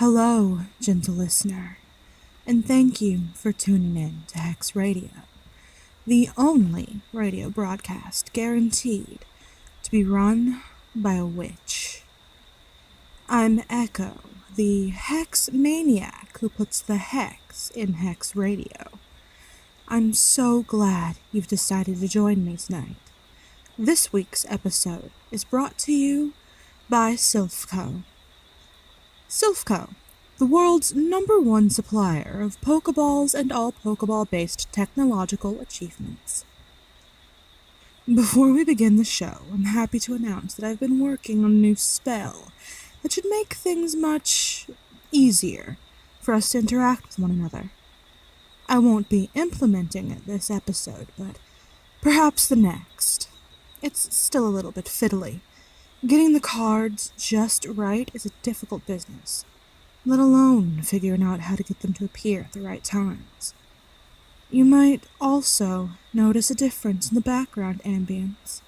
Hello, gentle listener, and thank you for tuning in to Hex Radio, the only radio broadcast guaranteed to be run by a witch. I'm Echo, the Hex Maniac who puts the hex in Hex Radio. I'm so glad you've decided to join me tonight. This week's episode is brought to you by Silphco. Silphco, the world's #1 supplier of Pokeballs and all Pokeball-based technological achievements. Before we begin the show, I'm happy to announce that I've been working on a new spell that should make things much easier for us to interact with one another. I won't be implementing it this episode, but perhaps the next. It's still a little bit fiddly. Getting the cards just right is a difficult business, let alone figuring out how to get them to appear at the right times. You might also notice a difference in the background ambience.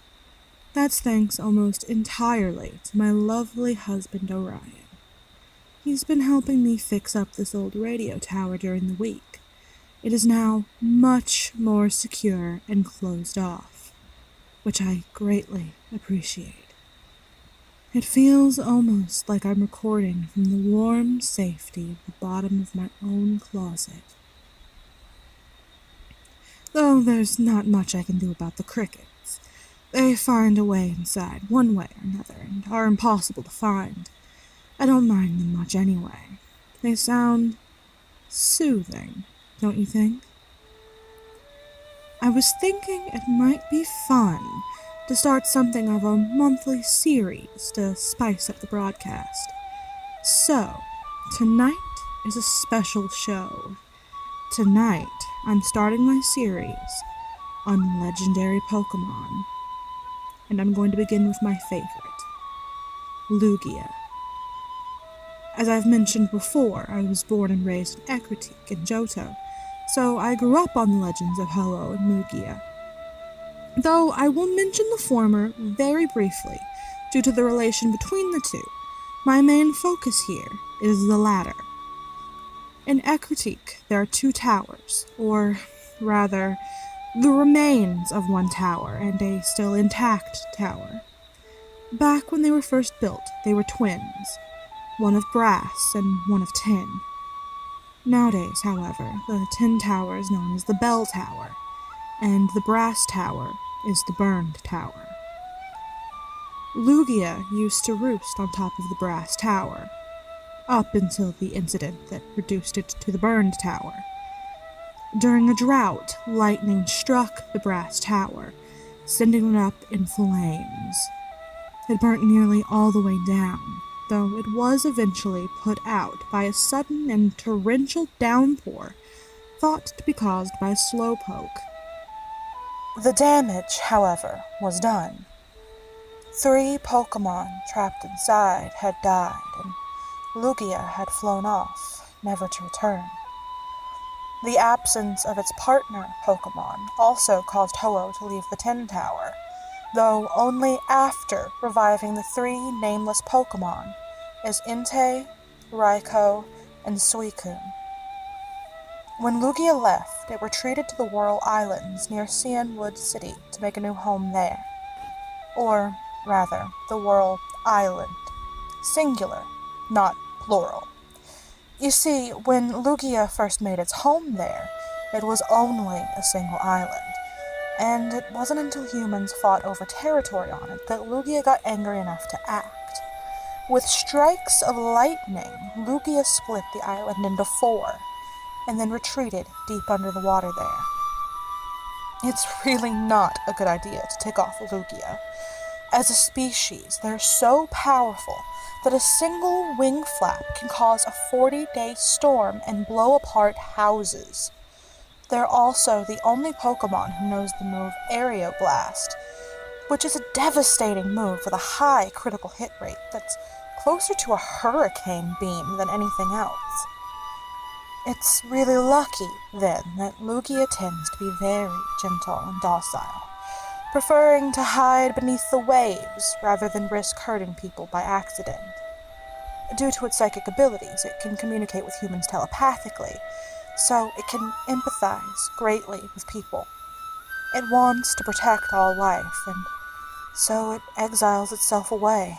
That's thanks almost entirely to my lovely husband Orion. He's been helping me fix up this old radio tower during the week. It is now much more secure and closed off, which I greatly appreciate. It feels almost like I'm recording from the warm safety of the bottom of my own closet. Though there's not much I can do about the crickets. They find a way inside one way or another and are impossible to find. I don't mind them much anyway. They sound soothing, don't you think? I was thinking it might be fun to start something of a monthly series to spice up the broadcast. So, tonight is a special show. Tonight, I'm starting my series on legendary Pokemon. And I'm going to begin with my favorite, Lugia. As I've mentioned before, I was born and raised in Ecruteak in Johto, so I grew up on the legends of Ho-Oh and Lugia. Though I will mention the former very briefly, due to the relation between the two, my main focus here is the latter. In Ecruteak, there are 2 towers, or rather, the remains of one tower and a still intact tower. Back when they were first built, they were twins, one of brass and one of tin. Nowadays, however, the tin tower is known as the Bell Tower, and the brass tower is the Burned Tower. Lugia used to roost on top of the brass tower, up until the incident that reduced it to the Burned Tower. During a drought, lightning struck the brass tower, sending it up in flames. It burnt nearly all the way down, though it was eventually put out by a sudden and torrential downpour thought to be caused by a slowpoke. The damage, however, was done. 3 Pokemon trapped inside had died, and Lugia had flown off, never to return. The absence of its partner Pokemon also caused Ho-Oh to leave the Tin Tower, though only after reviving the 3 nameless Pokemon as Entei, Raikou, and Suicune. When Lugia left, it retreated to the Whirl Islands near Cianwood City to make a new home there. Or, rather, the Whirl Island. Singular, not plural. You see, when Lugia first made its home there, it was only a single island, and it wasn't until humans fought over territory on it that Lugia got angry enough to act. With strikes of lightning, Lugia split the island into 4, and then retreated deep under the water there. It's really not a good idea to take off Lugia. As a species, they're so powerful that a single wing flap can cause a 40-day storm and blow apart houses. They're also the only Pokemon who knows the move Aerial Blast, which is a devastating move with a high critical hit rate that's closer to a hurricane beam than anything else. It's really lucky, then, that Lugia tends to be very gentle and docile, preferring to hide beneath the waves rather than risk hurting people by accident. Due to its psychic abilities, it can communicate with humans telepathically, so it can empathize greatly with people. It wants to protect all life, and so it exiles itself away.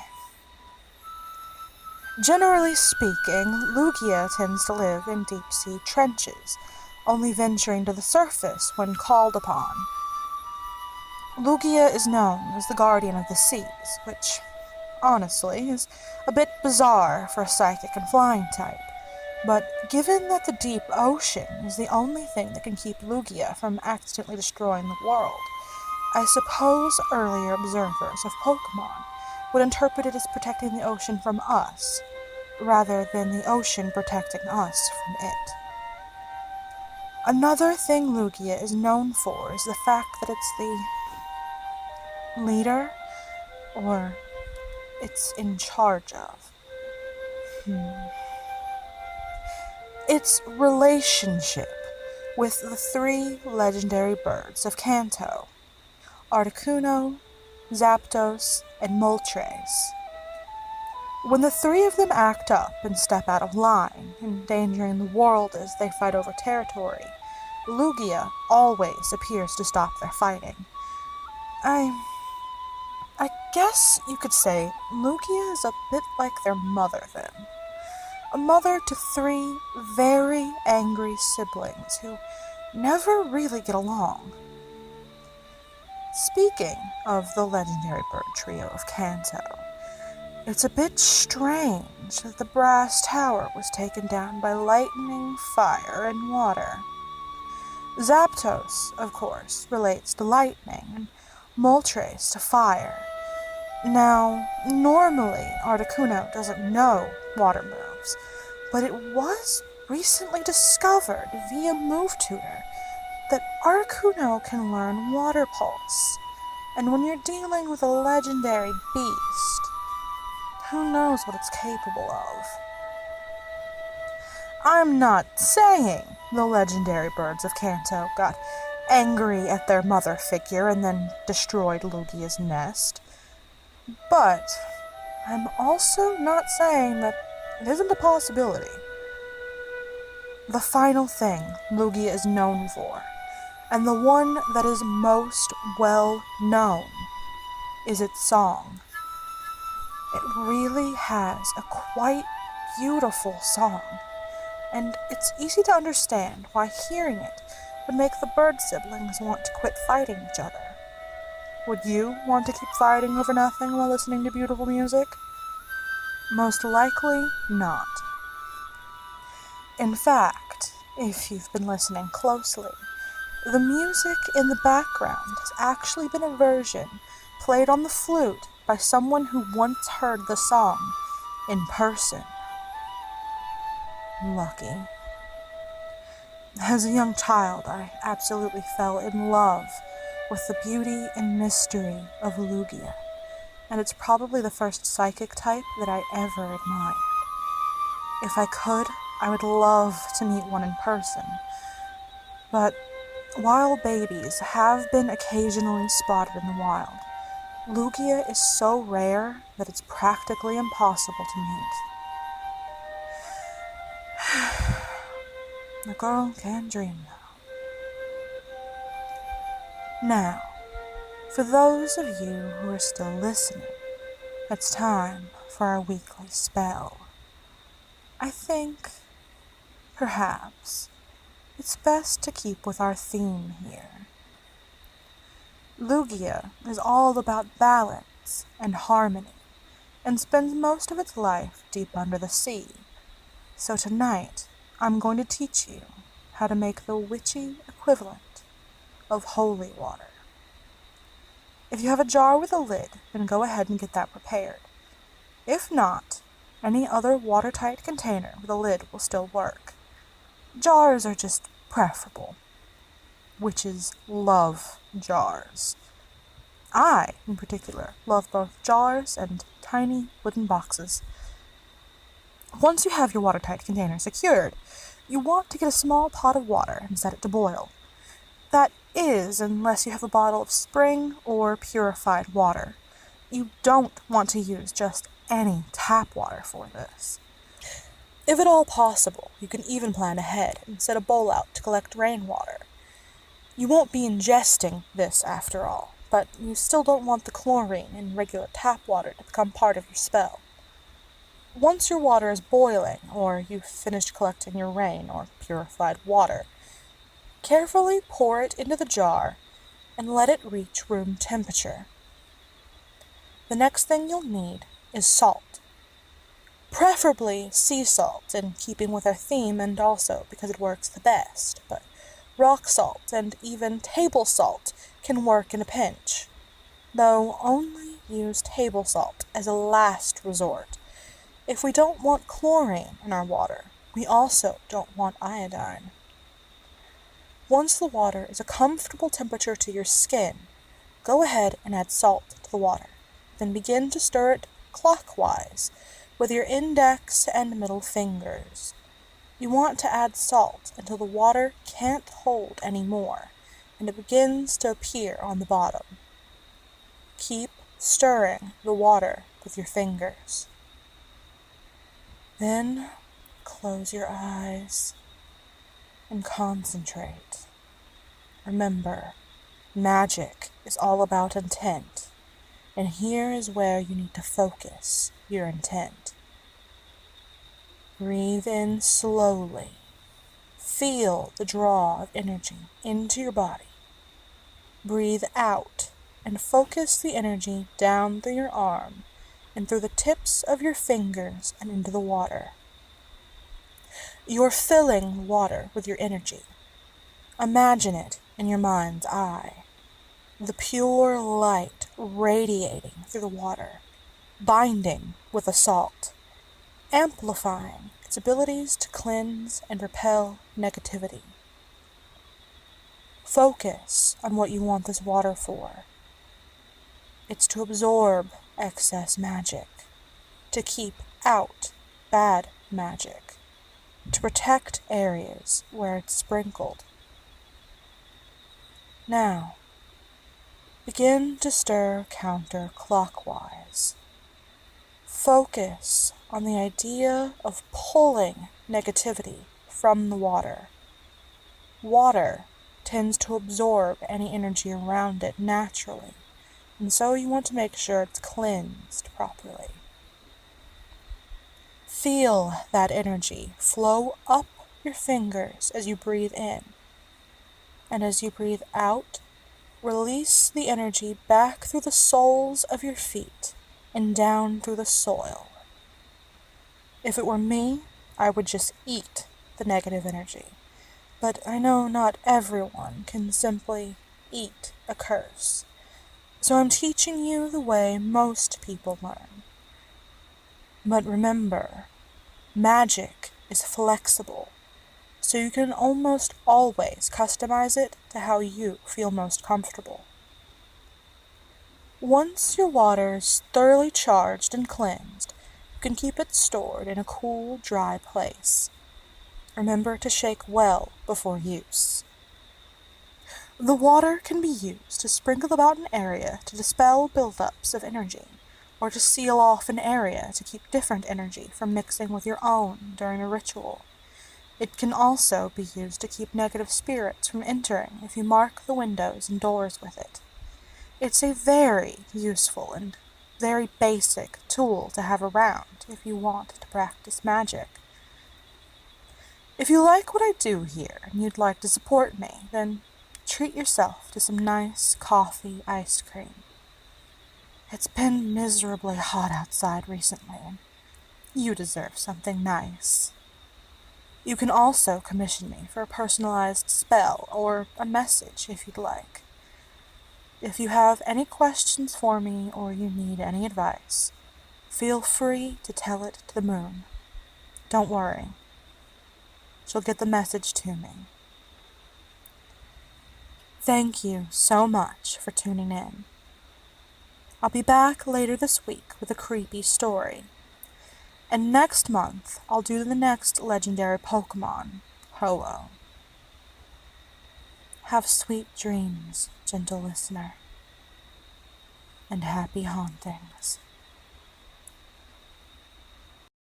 Generally speaking, Lugia tends to live in deep-sea trenches, only venturing to the surface when called upon. Lugia is known as the guardian of the seas, which, honestly, is a bit bizarre for a psychic and flying type. But given that the deep ocean is the only thing that can keep Lugia from accidentally destroying the world, I suppose earlier observers of Pokemon would interpret it as protecting the ocean from us, rather than the ocean protecting us from it. Another thing Lugia is known for is the fact that it's the leader, or it's in charge of. Its relationship with the 3 legendary birds of Kanto, Articuno, Zapdos, and Moltres. When the 3 of them act up and step out of line, endangering the world as they fight over territory, Lugia always appears to stop their fighting. I guess you could say Lugia is a bit like their mother then. A mother to 3 very angry siblings who never really get along. Speaking of the legendary bird trio of Kanto, it's a bit strange that the brass tower was taken down by lightning, fire, and water. Zapdos, of course, relates to lightning, and Moltres to fire. Now, normally Articuno doesn't know water moves, but it was recently discovered via MoveTutor that Articuno can learn Water Pulse, and when you're dealing with a legendary beast, who knows what it's capable of. I'm not saying the legendary birds of Kanto got angry at their mother figure and then destroyed Lugia's nest, but I'm also not saying that it isn't a possibility. The final thing Lugia is known for, and the one that is most well known, is its song. It really has a quite beautiful song, and it's easy to understand why hearing it would make the bird siblings want to quit fighting each other. Would you want to keep fighting over nothing while listening to beautiful music? Most likely not. In fact, if you've been listening closely, the music in the background has actually been a version played on the flute by someone who once heard the song in person. Lucky. As a young child, I absolutely fell in love with the beauty and mystery of Lugia, and it's probably the first psychic type that I ever admired. If I could, I would love to meet one in person, but while babies have been occasionally spotted in the wild, Lugia is so rare that it's practically impossible to meet. The girl can dream now. Now, for those of you who are still listening, it's time for our weekly spell. I think, perhaps, it's best to keep with our theme here. Lugia is all about balance and harmony, and spends most of its life deep under the sea. So tonight, I'm going to teach you how to make the witchy equivalent of holy water. If you have a jar with a lid, then go ahead and get that prepared. If not, any other watertight container with a lid will still work. Jars are just preferable. Witches love jars. I, in particular, love both jars and tiny wooden boxes. Once you have your watertight container secured, you want to get a small pot of water and set it to boil. That is, unless you have a bottle of spring or purified water. You don't want to use just any tap water for this. If at all possible, you can even plan ahead and set a bowl out to collect rainwater. You won't be ingesting this after all, but you still don't want the chlorine in regular tap water to become part of your spell. Once your water is boiling, or you've finished collecting your rain or purified water, carefully pour it into the jar and let it reach room temperature. The next thing you'll need is salt. Preferably sea salt, in keeping with our theme and also because it works the best, but rock salt and even table salt can work in a pinch, though only use table salt as a last resort. If we don't want chlorine in our water, we also don't want iodine. Once the water is a comfortable temperature to your skin, go ahead and add salt to the water. Then begin to stir it clockwise with your index and middle fingers. You want to add salt until the water can't hold any more, and it begins to appear on the bottom. Keep stirring the water with your fingers. Then close your eyes and concentrate. Remember, magic is all about intent, and here is where you need to focus your intent. Breathe in slowly. Feel the draw of energy into your body. Breathe out and focus the energy down through your arm and through the tips of your fingers and into the water. You're filling water with your energy. Imagine it in your mind's eye. The pure light radiating through the water, binding with the salt, amplifying its abilities to cleanse and repel negativity. Focus on what you want this water for. It's to absorb excess magic, to keep out bad magic, to protect areas where it's sprinkled. Now, begin to stir counterclockwise. Focus on the idea of pulling negativity from the water. Water tends to absorb any energy around it naturally, and so you want to make sure it's cleansed properly. Feel that energy flow up your fingers as you breathe in, and as you breathe out, release the energy back through the soles of your feet and down through the soil. If it were me, I would just eat the negative energy, but I know not everyone can simply eat a curse. So I'm teaching you the way most people learn. But remember, magic is flexible, so you can almost always customize it to how you feel most comfortable. Once your water is thoroughly charged and cleansed, you can keep it stored in a cool, dry place. Remember to shake well before use. The water can be used to sprinkle about an area to dispel buildups of energy, or to seal off an area to keep different energy from mixing with your own during a ritual. It can also be used to keep negative spirits from entering if you mark the windows and doors with it. It's a very useful and very basic tool to have around if you want to practice magic. If you like what I do here and you'd like to support me, then treat yourself to some nice coffee ice cream. It's been miserably hot outside recently, and you deserve something nice. You can also commission me for a personalized spell or a message if you'd like. If you have any questions for me or you need any advice, feel free to tell it to the moon. Don't worry. She'll get the message to me. Thank you so much for tuning in. I'll be back later this week with a creepy story. And next month, I'll do the next legendary Pokemon, Ho-Oh. Have sweet dreams, gentle listener, and happy hauntings.